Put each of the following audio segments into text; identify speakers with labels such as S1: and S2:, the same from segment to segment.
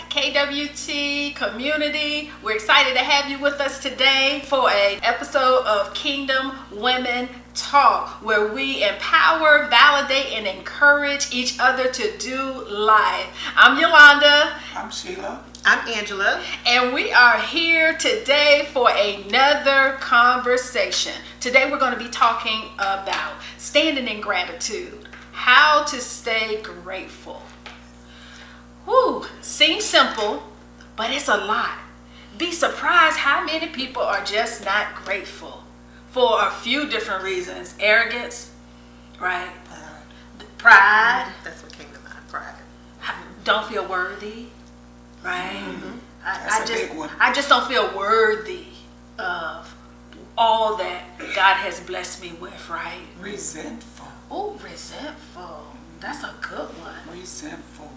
S1: KWT community, we're excited to have you with us today for an episode of Kingdom Women Talk, where we empower, validate, and encourage each other to do life. I'm Yolanda.
S2: I'm Sheila.
S3: I'm Angela.
S1: And we are here today for another conversation. Today we're going to be talking about standing in gratitude, how to stay grateful. Whew, seems simple, but it's a lot. Be surprised how many people are just not grateful for a few different reasons. Arrogance, right? Pride.
S3: That's what came to mind, pride.
S1: Don't feel worthy, right?
S2: Mm-hmm. That's a big one.
S1: I just don't feel worthy of all that God has blessed me with, right?
S2: Resentful.
S1: Oh, resentful. That's a good one.
S2: Resentful.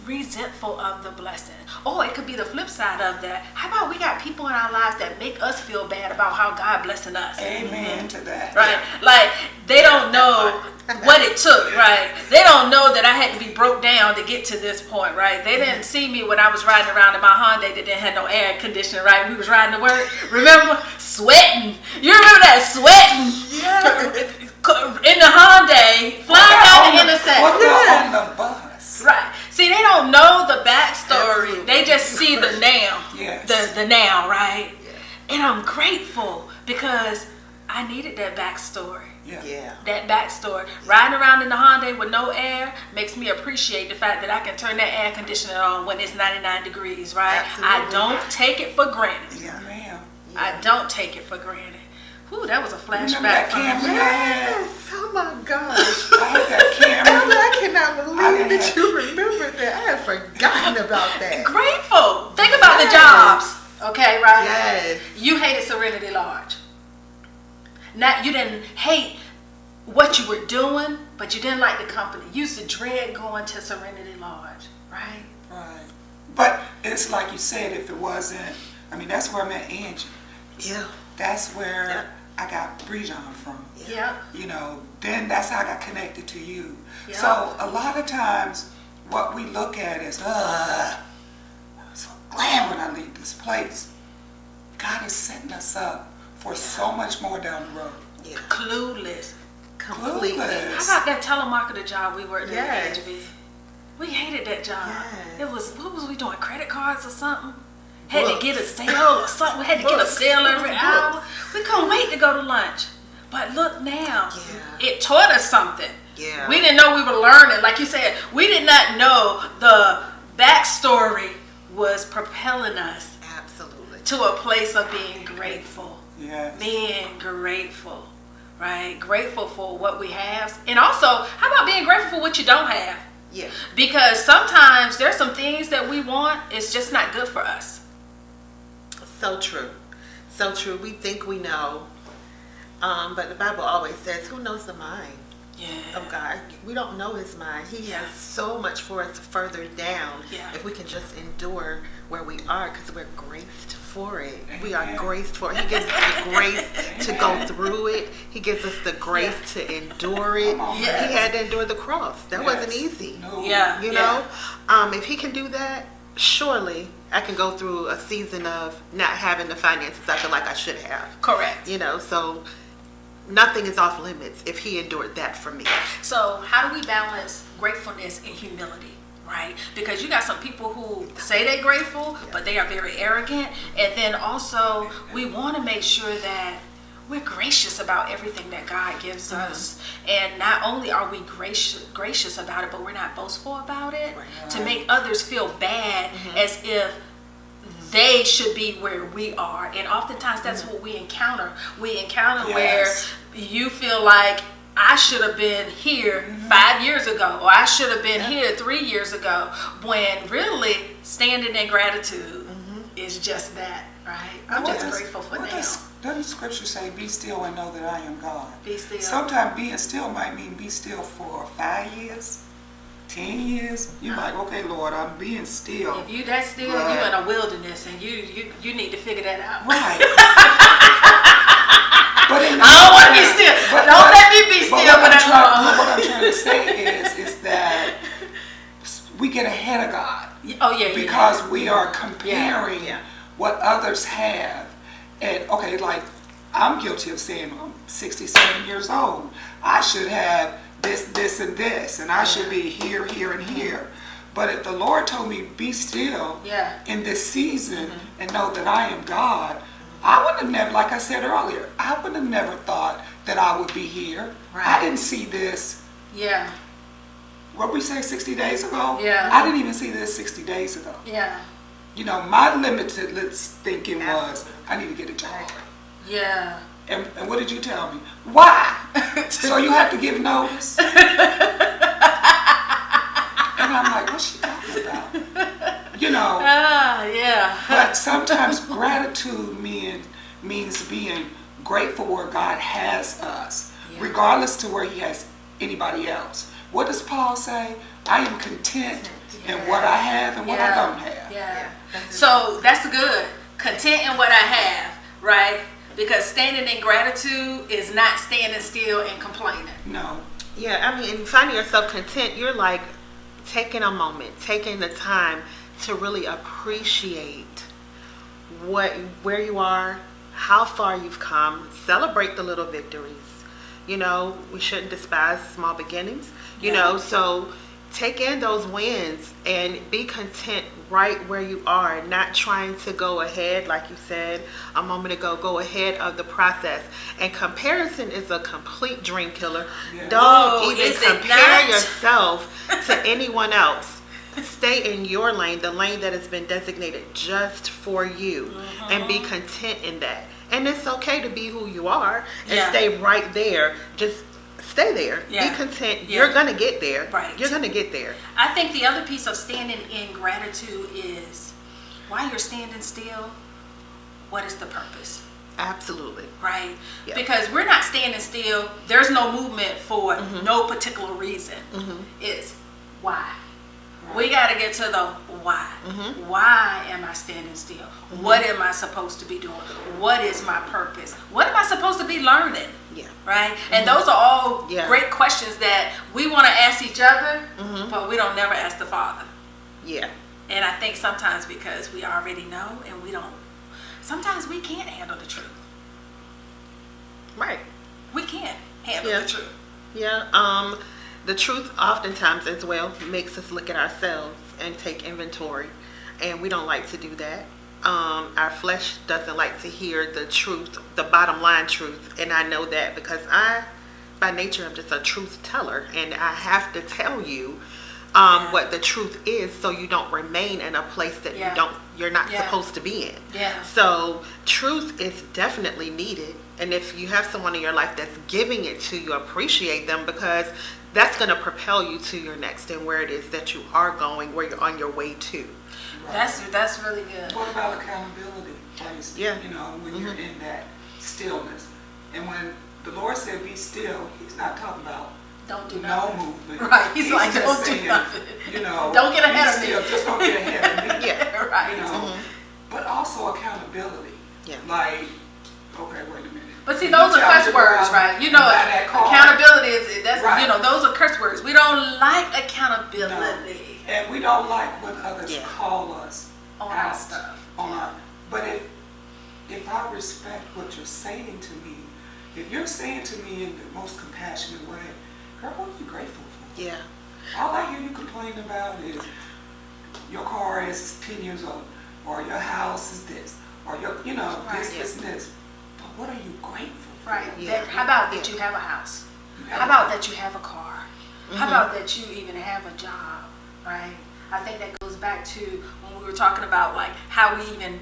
S1: Resentful of the blessing. Oh, it could be the flip side of that. How about we got people in our lives that make us feel bad about how God blessing us?
S2: Amen to that.
S1: Right? Like, they don't know what it took, right? They don't know that I had to be broke down to get to this point, right? They didn't see me when I was riding around in my Honda that didn't have no air conditioning, right? We was riding to work. Remember? Sweating. You remember that? Sweating?
S3: Yeah.
S1: In the Honda, flying down the interstate.
S2: On the bus.
S1: Right. See, they don't know the backstory.
S3: Absolutely.
S1: They just see the now.
S2: Yes.
S1: The now, right?
S3: Yeah.
S1: And I'm grateful because I needed that backstory.
S3: Yeah.
S1: That backstory. Riding around in the Honda with no air makes me appreciate the fact that I can turn that air conditioner on when it's 99 degrees, right?
S3: Absolutely.
S1: I don't take it for granted.
S2: Yeah, ma'am.
S1: I don't take it for granted. Whew, that was a
S2: Remember
S1: flashback.
S2: that Camry I had?
S3: Yes. Oh my gosh.
S2: I had that
S3: Angela,
S2: Camry.
S3: I cannot believe that you remember that. I had forgotten about that.
S1: Grateful. Think about the jobs. Okay, right?
S3: Yes.
S1: You hated Serenity Lodge. Not, you didn't hate what you were doing, but you didn't like the company. You used to dread going to Serenity Lodge, right?
S2: Right. But it's like you said, if it wasn't, I mean, that's where I met Angie.
S3: Yeah.
S2: That's where
S3: Yeah.
S2: I got Brejon from.
S1: Yep.
S2: You know, then that's how I got connected to you.
S1: Yeah.
S2: So a lot of times what we look at is, I'm so glad when I leave this place. God is setting us up for so much more down the road.
S3: Yeah.
S1: Clueless.
S3: Completely.
S2: Clueless.
S1: How about that telemarketer job we worked
S3: Yes.
S1: at HB? We hated that job.
S3: Yes.
S1: It was, what was we doing, credit cards or something? Had
S3: Books.
S1: to get a sale or something. We had to get a
S3: Books.
S1: sale every
S3: Books.
S1: hour. We couldn't wait to go to lunch. But look now,
S3: Yeah.
S1: it taught us something.
S3: Yeah.
S1: We didn't know we were learning. Like you said, we did not know the backstory was propelling us
S3: Absolutely.
S1: to a place of being grateful.
S2: Yes.
S1: Being grateful, right? Grateful for what we have. And also, how about being grateful for what you don't have?
S3: Yeah.
S1: Because sometimes there's some things that we want, it's just not good for us.
S3: So true. So true. We think we know. But the Bible always says, who knows the mind of God? We don't know his mind. He has so much for us further down if we can just endure where we are, because we're graced for it. We are graced for it. He gives us the grace to go through it. He gives us the grace to endure it. He had to endure the cross. That wasn't easy.
S2: No.
S3: You know? If he can do that, surely I can go through a season of not having the finances I feel like I should have.
S1: Correct.
S3: You know, so nothing is off limits if he endured that for me.
S1: So how do we balance gratefulness and humility, right? Because you got some people who say they're grateful, but they are very arrogant. And then also, we want to make sure that we're gracious about everything that God gives us. And not only are we gracious about it, but we're not boastful about it to make others feel bad as if they should be where we are. And oftentimes that's what we encounter. We encounter where you feel like, I should have been here 5 years ago, or I should have been here 3 years ago, when really standing in gratitude is just that, right? I'm just grateful for now.
S2: Doesn't scripture say, be still and know that I am God?
S1: Be still.
S2: Sometimes being still might mean be still for 5 years, 10 years. You're like, okay, Lord, I'm being still.
S1: If you that still, you're in a wilderness, and you need to figure that out.
S2: Right. But I
S1: don't want to be still. Don't let me be still when I'm wrong.
S2: What I'm trying to say is that we get ahead of God.
S1: Oh, yeah.
S2: Because we are comparing what others have. And, okay, like, I'm guilty of saying, I'm 67 years old. I should have this, and this. And I should be here, here, and here. But if the Lord told me, be still in this season and know that I am God, I would have never, like I said earlier, I would have never thought that I would be here.
S1: Right.
S2: I didn't see this.
S1: Yeah.
S2: What we say 60 days ago?
S1: Yeah.
S2: I didn't even see this 60 days ago.
S1: Yeah.
S2: You know, my limited thinking was, I need to get a job.
S1: Yeah.
S2: And what did you tell me? Why? So you have to give notice? And I'm like, what's she talking about? You know.
S1: Yeah.
S2: But sometimes gratitude means being grateful where God has us, regardless to where he has anybody else. What does Paul say? I am content in what I have and what I don't have.
S1: Yeah. So that's good. Content in what I have, right? Because standing in gratitude is not standing still and complaining.
S2: No.
S3: Yeah, I mean, finding yourself content, you're like taking a moment, taking the time to really appreciate where you are, how far you've come, celebrate the little victories. You know, we shouldn't despise small beginnings, you know, so take in those wins and be content right where you are, not trying to go ahead, like you said a moment ago, go ahead of the process. And comparison is a complete dream killer.
S2: Yeah.
S3: Don't even compare yourself to anyone else. Stay in your lane, the lane that has been designated just for you, and be content in that. And it's okay to be who you are and stay right there. Just stay there. Be content. You're going to get there.
S1: Right.
S3: You're going to get there.
S1: I think the other piece of standing in gratitude is, while you're standing still, what is the purpose?
S3: Absolutely.
S1: Right?
S3: Yep.
S1: Because we're not standing still. There's no movement for no particular reason. It's why. We got to get to the why. Why am I standing still? What am I supposed to be doing? What is my purpose? What am I supposed to be learning?
S3: Yeah.
S1: Right? And those are all great questions that we want to ask each other, but we don't never ask the Father.
S3: Yeah.
S1: And I think sometimes because we already know and we don't, sometimes we can't handle the truth.
S3: Right.
S1: We can't handle the truth.
S3: Yeah. The truth oftentimes as well makes us look at ourselves and take inventory, and we don't like to do that. Our flesh doesn't like to hear the truth, the bottom line truth, and I know that because I, by nature, am just a truth teller, and I have to tell you what the truth is, so you don't remain in a place that you're not supposed to be in.
S1: Yeah.
S3: So truth is definitely needed, and if you have someone in your life that's giving it to you, appreciate them, because that's going to propel you to your next and where it is that you are going, where you're on your way to.
S1: Right. That's really good.
S2: What about accountability?
S3: Yeah.
S2: You know, when you're in that stillness. And when the Lord said be still, he's not talking about
S1: don't do
S2: no
S1: nothing.
S2: movement.
S1: Right. He's like,
S2: just
S1: don't
S2: saying,
S1: do nothing.
S2: You know,
S1: don't get ahead of me.
S2: Just don't get ahead of me.
S3: Yeah.
S1: Right.
S2: You know, but also accountability.
S3: Yeah.
S2: Like, okay, wait a minute.
S1: But see, those are curse words, right? You know, accountability is you know, those are curse words. We don't like accountability.
S2: No. And we don't like when others call us
S1: on
S2: out
S1: our stuff.
S2: But if I respect what you're saying to me, if you're saying to me in the most compassionate way, girl, what are you grateful for?
S3: Yeah.
S2: All I hear you complain about is your car is 10 years old, or your house is this, or your, you know,
S1: Right.
S2: this, and this. But what are you grateful for?
S1: Right.
S3: Yeah.
S1: How about that
S3: Yeah.
S1: you have a house?
S2: You
S1: How
S2: have-
S1: about that you have a car? How about that you even have a job, right? I think that goes back to when we were talking about like how we even,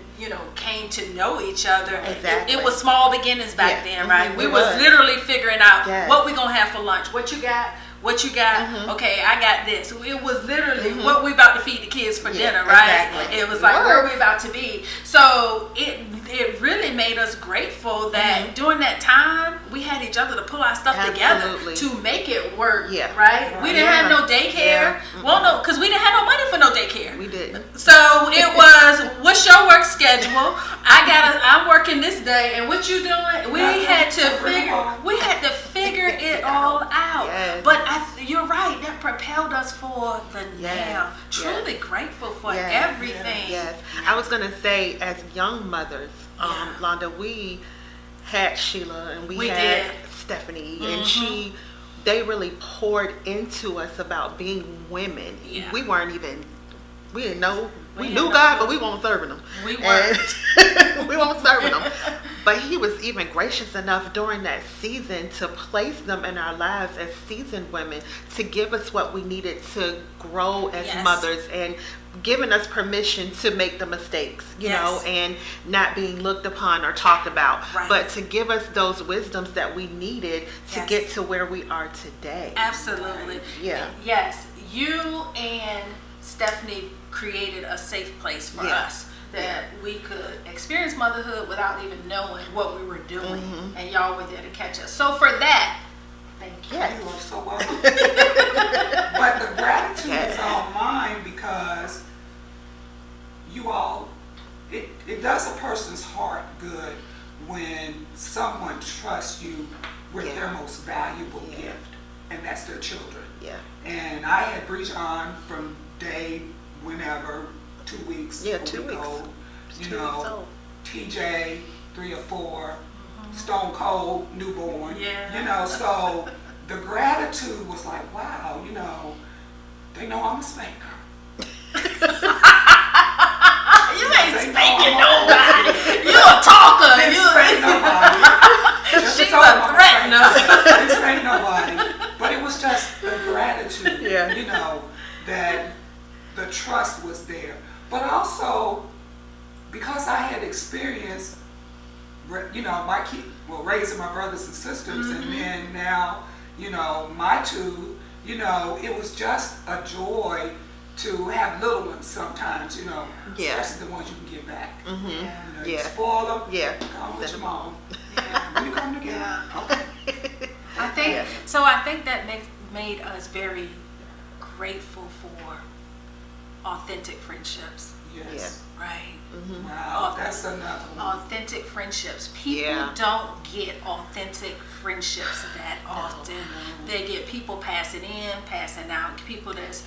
S1: came to know each other.
S3: Exactly.
S1: It was small beginnings back
S3: Yeah.
S1: then, right?
S3: Mhm.
S1: We
S3: It
S1: was
S3: was.
S1: literally figuring out
S3: Yes.
S1: what we gonna have for lunch. What you got? What you got? Okay, I got this. It was literally what we about to feed the kids for
S3: Yeah,
S1: dinner, right?
S3: exactly.
S1: It was
S3: It
S1: like where
S3: was.
S1: we about to be. So it really made us grateful that during that time we had each other to pull our stuff
S3: Absolutely.
S1: together to make it work.
S3: Yeah.
S1: Right? We didn't
S3: Yeah.
S1: have no daycare.
S3: Yeah.
S1: Well, no, because we didn't have no money for no daycare.
S3: We didn't.
S1: So it was, what's your work schedule? I'm working this day, and what you doing? We had to figure it all out.
S3: Yes.
S1: But you're right, that propelled us for the
S3: Yes.
S1: now. Truly grateful for
S3: Yes.
S1: everything.
S3: Yes. I was going to say, as young mothers,
S1: Yeah.
S3: Londa, we had Sheila and we
S1: We
S3: had
S1: did.
S3: Stephanie, and they really poured into us about being women.
S1: Yeah.
S3: We didn't know.
S1: We
S3: We
S1: had
S3: knew
S1: no
S3: God,
S1: clue.
S3: but we weren't serving Him.
S1: We
S3: And we weren't serving Him. But He was even gracious enough during that season to place them in our lives as seasoned women to give us what we needed to grow as
S1: Yes.
S3: mothers, and giving us permission to make the mistakes, you
S1: Yes.
S3: know, and not being looked upon or talked about,
S1: Right.
S3: but to give us those wisdoms that we needed to
S1: Yes.
S3: get to where we are today.
S1: Absolutely.
S3: Yeah.
S1: Yes, you and Stephanie created a safe place for
S3: Yeah.
S1: us that we could experience motherhood without even knowing what we were doing, and y'all were there to catch us. So for that, thank you.
S3: Yes.
S2: You are so welcome. But the gratitude
S3: Yes.
S2: is all mine because you all, it does a person's heart good when someone trusts you with
S3: Yeah.
S2: their most valuable
S3: Yeah.
S2: gift, and that's their children.
S3: Yeah.
S2: And I had Brejon from day whenever, 2 weeks.
S3: Yeah,
S2: a
S3: 2
S2: week
S3: weeks.
S2: old, you
S3: 2 weeks
S2: know,
S3: old.
S2: TJ, 3 or 4, Stone Cold, newborn.
S1: Yeah.
S2: You know, so the gratitude was like, wow, you know, they know I'm a spanker.
S1: You ain't
S2: They know
S1: spanking
S2: I'm a-
S1: nobody. You a talker.
S2: Didn't
S1: You
S2: spank nobody. Just
S1: She's
S2: told
S1: a
S2: them I'm
S1: threatener.
S2: spanker. Didn't spank nobody. But it was just the gratitude,
S3: Yeah.
S2: you know, that the trust was there. But also, because I had experienced, you know, raising my brothers and sisters, and then now, you know, my 2, you know, it was just a joy to have little ones sometimes, you know,
S3: Yeah.
S2: especially the ones you can give back.
S1: Yeah.
S2: You know, you
S3: Yeah.
S2: spoil them,
S3: Yeah.
S2: come with your
S3: Send 'em
S2: mom.
S1: Yeah.
S2: When you come together,
S1: Yeah.
S2: okay.
S1: I think that made us very grateful for authentic friendships,
S2: Yes.
S1: right?
S2: Wow, that's another one.
S1: Authentic friendships. People
S3: Yeah.
S1: don't get authentic friendships that often. They get people passing in, passing out, people that's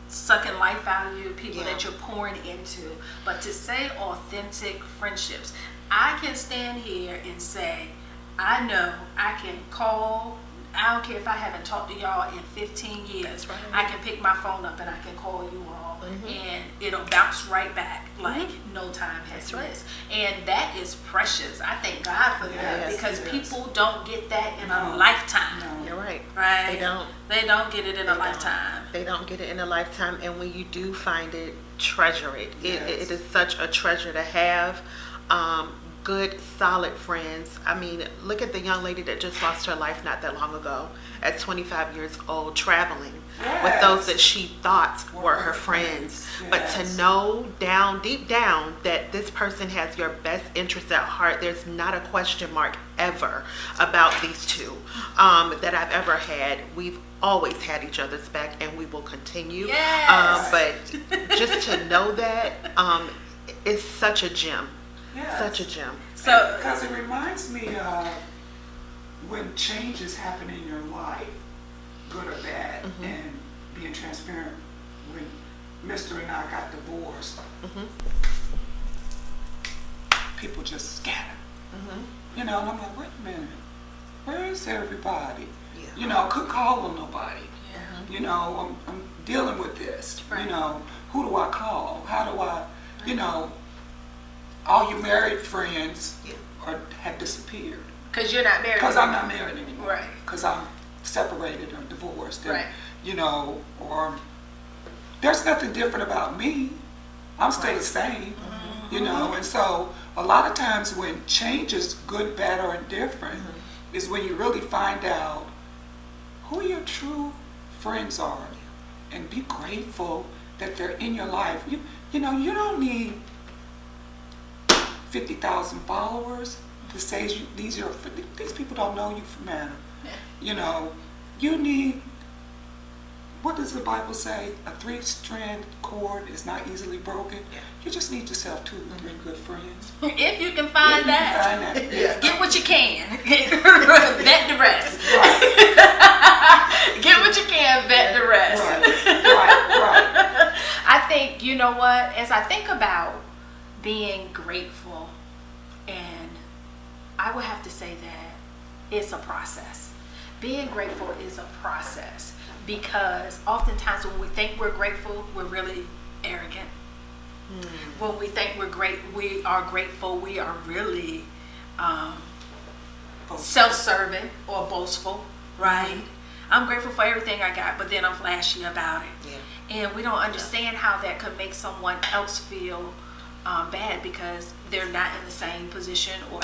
S1: sucking life out of you, people
S3: Yeah.
S1: that you're pouring into. But to say authentic friendships, I can stand here and say, I know I can call. I don't care if I haven't talked to y'all in 15 years.
S3: right.
S1: I can pick my phone up and I can call you all, and it'll bounce right back like no time has
S3: That's right.
S1: missed. And that is precious. I thank God for that,
S2: Yes,
S1: because
S2: yes.
S1: people don't get that in a
S2: No.
S1: lifetime.
S2: No.
S3: You're right.
S1: Right?
S3: They don't.
S1: They don't get it in a
S3: They don't.
S1: lifetime.
S3: They don't get it in a lifetime, and when you do find it, treasure it.
S2: Yes.
S3: It is such a treasure to have. Good, solid friends. I mean, look at the young lady that just lost her life not that long ago at 25 years old, traveling with those that she thought were her friends. But to
S2: Yes.
S3: know deep down, that this person has your best interest at heart, there's not a question mark ever about these two that I've ever had. We've always had each other's back, and we will continue.
S1: Yes.
S3: But just to know that is such a gem.
S2: Yes.
S3: Such a gem.
S1: So,
S2: Because it reminds me of when changes happen in your life, good or bad, and being transparent. When Mr. and I got divorced, people just scattered. You know, and I'm like, wait a minute, where is everybody?
S3: Yeah.
S2: You know, couldn't call on nobody.
S1: yeah.
S2: You know, I'm dealing with this.
S1: Right.
S2: You know, who do I call? How do I, all your married friends have disappeared.
S1: Because you're not married.
S2: Because I'm not married anymore.
S1: Right.
S2: Because I'm separated or divorced. And,
S1: Right.
S2: or there's nothing different about me. I'm still the same, and so a lot of times when change is good, bad, or indifferent is when you really find out who your true friends are and be grateful that they're in your life. You don't need 50,000 followers to say these people don't know you from Adam.
S1: Yeah.
S2: You need, what does the Bible say? A 3-strand cord is not easily broken.
S3: Yeah.
S2: You just need yourself 2 or 3 good friends.
S1: If you can find that.
S2: Yeah.
S1: Get what you can. Vet the rest.
S2: Right.
S1: Get what you can, vet the rest.
S2: Right.
S1: I think, you know what, as I think about being grateful, and I would have to say that it's a process. Being grateful is a process because oftentimes when we think we're grateful, we're really arrogant. When we think we are grateful, we are really self-serving or boastful, right? I'm grateful for everything I got, but then I'm flashy about it.
S3: Yeah.
S1: And we don't understand how that could make someone else feel bad because they're not in the same position or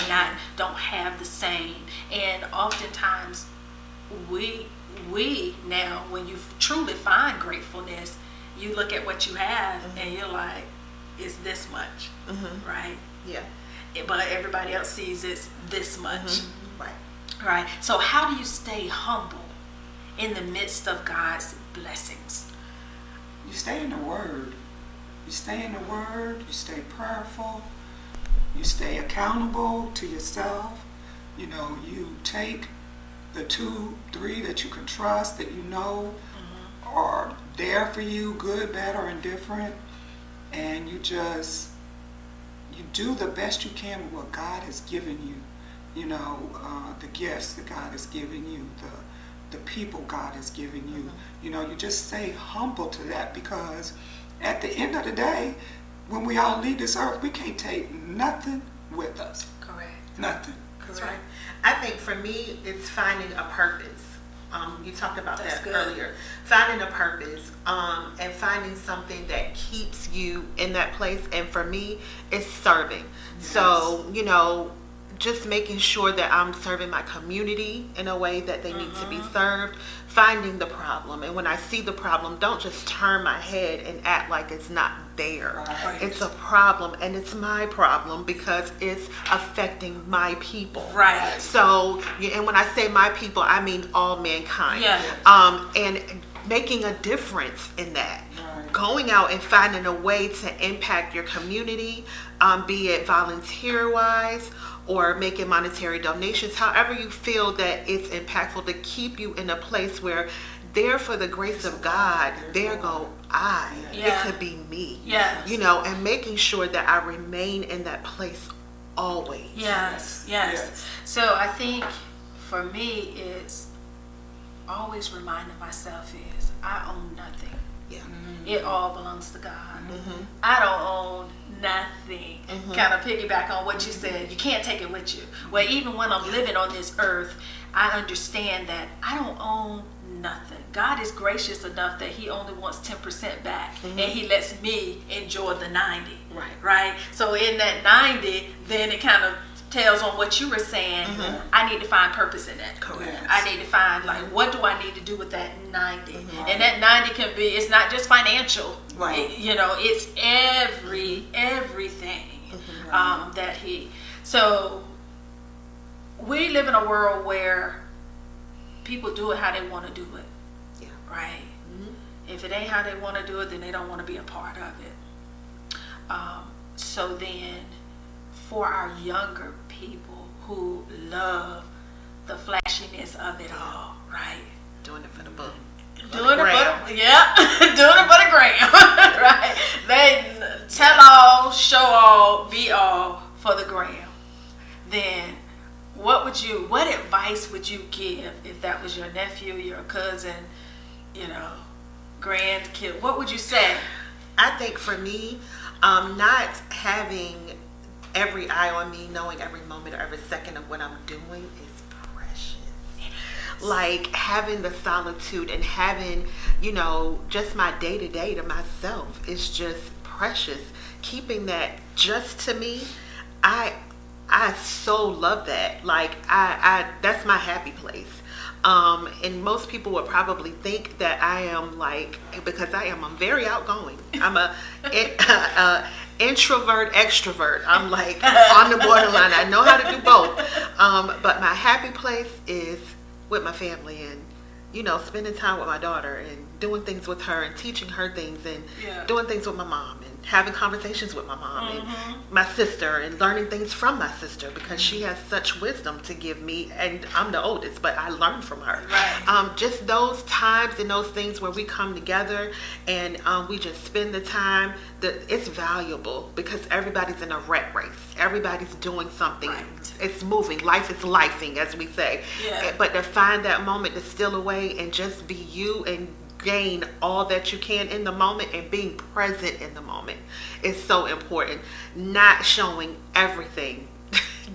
S1: don't have the same. And oftentimes we now, when you truly find gratefulness, you look at what you have and you're like, it's this much, right?
S3: Yeah.
S1: But everybody else sees it's this much.
S3: Right.
S1: Right. So how do you stay humble in the midst of God's blessings?
S2: You stay in the Word. You stay in the Word. You stay prayerful. You stay accountable to yourself. You take the 2, 3 that you can trust, that are there for you, good, bad, or indifferent, and you do the best you can with what God has given you. The gifts that God has given you, the people God has given you. You just stay humble to that, because at the end of the day, when we all leave this earth, we can't take nothing with us.
S1: Correct.
S2: Nothing.
S3: That's right. I think for me, it's finding a purpose. You talked about
S1: That's
S3: that
S1: good.
S3: earlier. Finding a purpose and finding something that keeps you in that place. And for me, it's serving.
S2: Yes.
S3: So, just making sure that I'm serving my community in a way that they need to be served, finding the problem. And when I see the problem, don't just turn my head and act like it's not there.
S2: Right.
S3: It's a problem, and it's my problem because it's affecting my people.
S1: Right.
S3: So, and when I say my people, I mean all mankind.
S1: Yeah.
S3: And making a difference in that.
S2: Right.
S3: Going out and finding a way to impact your community, be it volunteer-wise or making monetary donations, however you feel that it's impactful to keep you in a place where there for the grace of God, there go I.
S1: Yeah.
S3: It could be me.
S1: Yes.
S3: And making sure that I remain in that place always.
S1: Yes. So I think for me, it's always reminding myself is I own nothing.
S3: Yeah.
S1: It all belongs to God. I don't own nothing. Kind of piggyback on what you said. You can't take it with you. Well, even when I'm living on this earth, I understand that I don't own nothing. God is gracious enough that He only wants 10% back, and He lets me enjoy the 90. Right. So in that 90, then it kind of tells on what you were saying. I need to find purpose in that.
S3: Correct.
S1: I need to find what do I need to do with that 90, and that 90 can be. It's not just financial.
S3: Right.
S1: It's everything that He. So we live in a world where people do it how they want to do it.
S3: Yeah.
S1: Right. If it ain't how they want to do it, then they don't want to be a part of it. So then, for our younger people who love the flashiness of it all, right?
S3: Doing it for the book.
S1: Doing it for the gram, right? They tell all, show all, be all for the gram. Then, what advice would you give if that was your nephew, your cousin, grandkid? What would you say?
S3: I think for me, not having every eye on me, knowing every moment or every second of what I'm doing is precious. Like having the solitude and having, just my day to day to myself is just precious. Keeping that just to me, I so love that. Like I that's my happy place. And most people would probably think that I am because I'm very outgoing. I'm a introvert, extrovert. I'm like on the borderline. I know how to do both. But my happy place is with my family and, spending time with my daughter and doing things with her and teaching her things and doing things with my mom and having conversations with my mom and my sister and learning things from my sister because she has such wisdom to give me, and I'm the oldest, but I learn from her.
S1: Right.
S3: Just those times and those things where we come together and we just spend the time, it's valuable because everybody's in a rat race. Everybody's doing something.
S1: Right.
S3: It's moving. Life is lifing, as we say.
S1: Yeah.
S3: But to find that moment to steal away and just be you and gain all that you can in the moment and being present in the moment is so important. Not showing everything.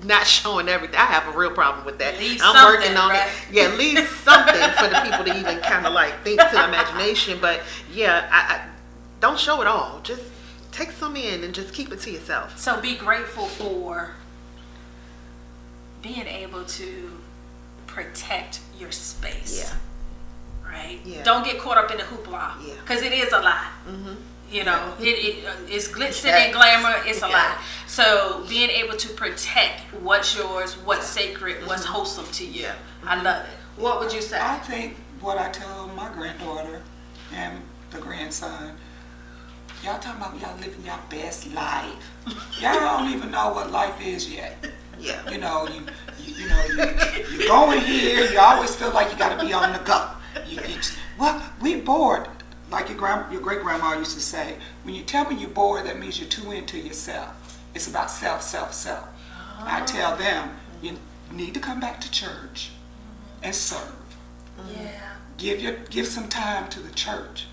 S3: Not showing everything. I have a real problem with that. I'm working on it. Yeah, leave something for the people to even kind of think to the imagination. But yeah, I don't show it all. Just take some in and just keep it to yourself.
S1: So be grateful for being able to protect your space.
S3: Yeah.
S1: Right?
S3: Yeah.
S1: Don't get caught up in the hoopla.
S3: Yeah.
S1: Because it is a lot.
S3: Mm-hmm.
S1: It's glitz and glamour. It's a lot. So being able to protect what's yours, what's sacred, what's wholesome to you. I love it. What would you say?
S2: I think what I tell my granddaughter and the grandson, y'all talking about y'all living your best life. Y'all don't even know what life is yet.
S3: Yeah.
S2: You go in here, you always feel like you got to be on the go. We bored. Like your great grandma used to say, when you tell me you're bored, that means you're too into yourself. It's about self. I tell them, you need to come back to church and serve.
S1: Yeah.
S2: Give some time to the church.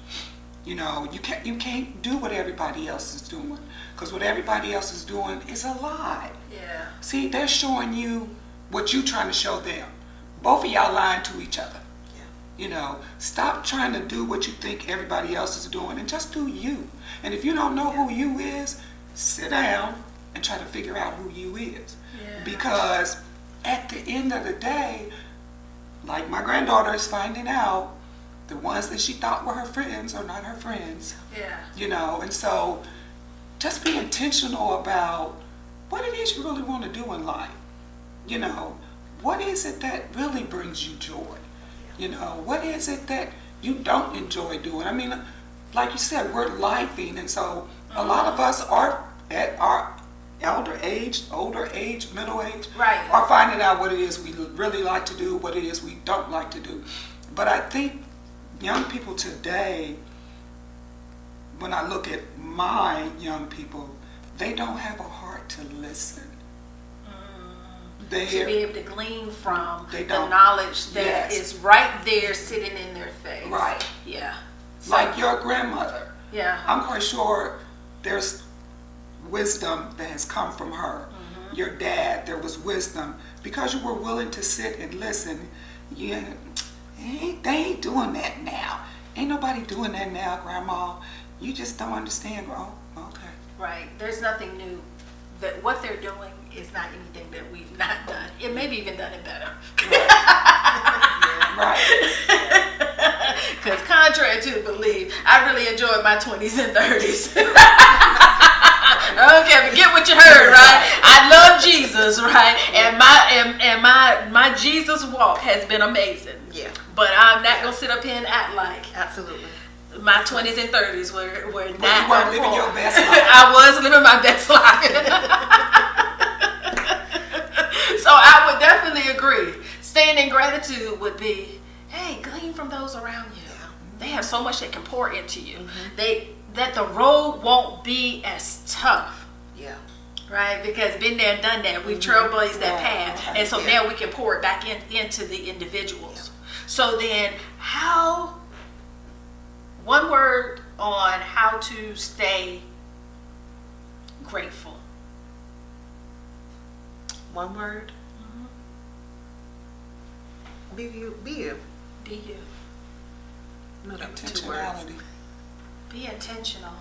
S2: You can't do what everybody else is doing, because what everybody else is doing is a lie.
S1: Yeah.
S2: See, they're showing you what you're trying to show them. Both of y'all lying to each other. Stop trying to do what you think everybody else is doing and just do you. And if you don't know who you is, sit down and try to figure out who you is.
S1: Yeah.
S2: Because at the end of the day, like my granddaughter is finding out, the ones that she thought were her friends are not her friends.
S1: Yeah.
S2: And so just be intentional about what it is you really want to do in life. What is it that really brings you joy? What is it that you don't enjoy doing? I mean, like you said, we're lifing, and so a lot of us are at our older age, middle age,
S1: right,
S2: are finding out what it is we really like to do, what it is we don't like to do. But I think young people today, when I look at my young people, they don't have a heart to listen.
S1: To be able to glean from the knowledge that is right there sitting in their face.
S2: Right.
S1: Yeah. So,
S2: like your grandmother.
S1: Yeah.
S2: I'm quite sure there's wisdom that has come from her. Mm-hmm. Your dad, there was wisdom because you were willing to sit and listen. Yeah, they ain't doing that now. Ain't nobody doing that now, Grandma. You just don't understand. Oh, okay.
S1: Right. There's nothing new. That what they're doing is not anything that we've not done. It may be even done it better.
S2: Right.
S1: Because contrary to belief, I really enjoyed my 20s and 30s. Okay, but get what you heard, right? I love Jesus, right? And my Jesus walk has been amazing.
S3: Yeah.
S1: But I'm not gonna sit up here and act like
S3: Absolutely.
S1: my 20s and 30s were
S2: But
S1: not.
S2: you weren't living your best life.
S1: I was living my best life. So I would definitely agree. Staying in gratitude would be, hey, glean from those around you.
S3: Yeah.
S1: They have so much that can pour into you.
S3: Mm-hmm.
S1: That the road won't be as tough.
S3: Yeah.
S1: Right? Because been there and done that. We've trailblazed that path.
S2: Right.
S1: And so now we can pour it back into the individuals. So then how, one word on how to stay grateful.
S3: One word. Be you. Be you.
S1: Be you.
S3: No, that was 2 words.
S2: Intentionality.
S1: Be intentional.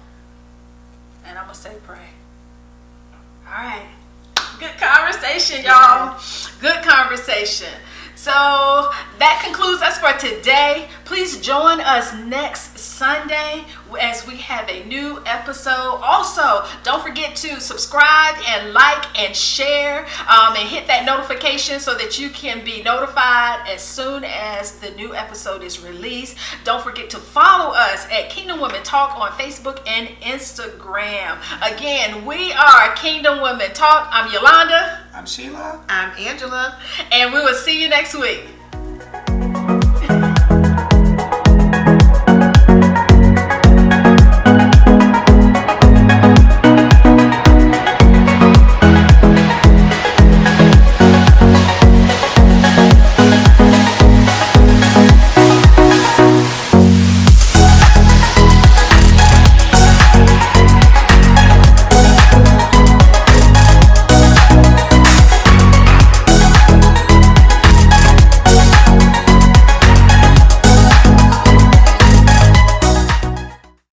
S1: And I'm going to say pray. All right. Good conversation, y'all. Good conversation. So that concludes us for today. Please join us next Sunday as we have a new episode. Also, don't forget to subscribe and like and share and hit that notification so that you can be notified as soon as the new episode is released. Don't forget to follow us at Kingdom Women Talk on Facebook and Instagram. Again, we are Kingdom Women Talk. I'm Yolanda.
S2: I'm Sheila.
S3: I'm Angela.
S1: And we will see you next week.